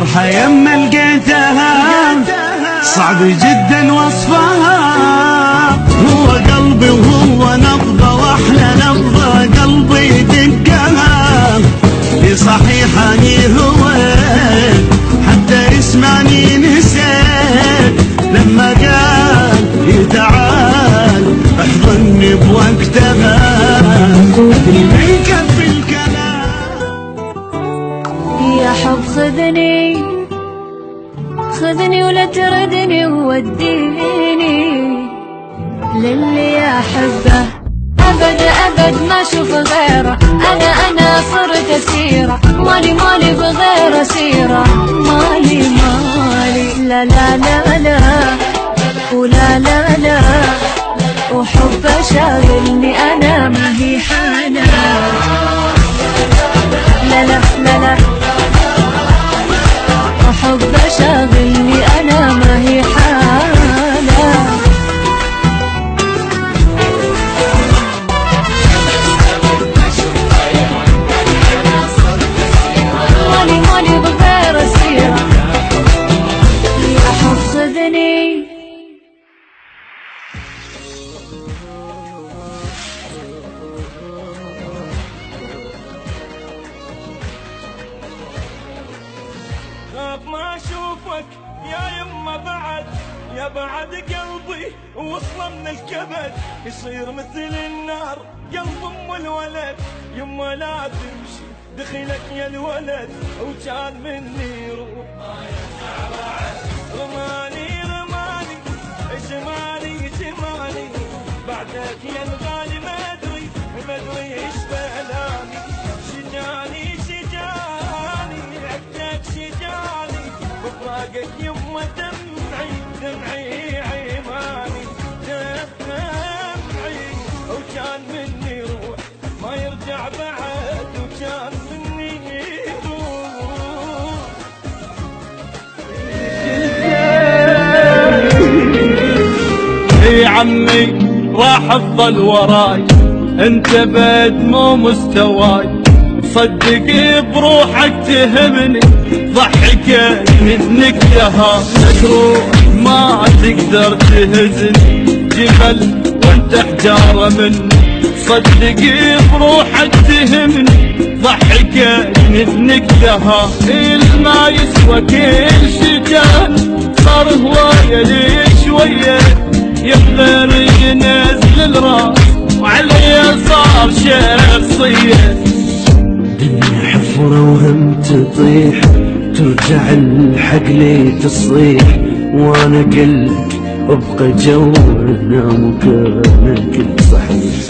فرحة يما لقيتها صعب جدا وصفها. هو قلبي وهو نبضة واحلى نبضة قلبي يدقها. لي صحيح اني هو حتى يسمعني نسيت لما قال لي تعال احضني بوقتها. من كف الكلام يا حب خذني ولا تردني ووديني للي احبه ابد ما اشوف غيره. انا صرت اسيره مالي بغير اسيره. مالي لا لا لا لا ولا لا لا وحبه شاغلني انا ما هي حاله. لا لا لا لا وحبه شاغلني انا ما هي حاله. مالي بغير اسيره. يا حب خذني خاف ما اشوفك يا يما بعد قلبي وصله من الكبد يصير مثل النار قلب ام الولد. يما لا تمشي دخلك يا الولد وكان مني روح رماني جمالي بعدك يا الغالي ما ادري ايش بلاني. شجاني عدك شجاني بفراقك يما دمعي عيماني دمعي وكان مني روح ما يرجع بعد وكان مني روح. يا عمي راح افضل وراي انت بعد مو مستواي. صدق بروحك تهمني ضحكت منك ياها تروح ما تقدر تهزني جبل وانت حجاره مني. صدق بروحك تهمني ضحكت منك ياها. ما يسوى كل شجان صار هوايه لي شويه يقدر ينزل الراس وعلي صار شخصيه. دنيا حفرة وهم تطيح ترجع الحق لي تصيح. وانا قلت ابقى جونا مكانك صحيح.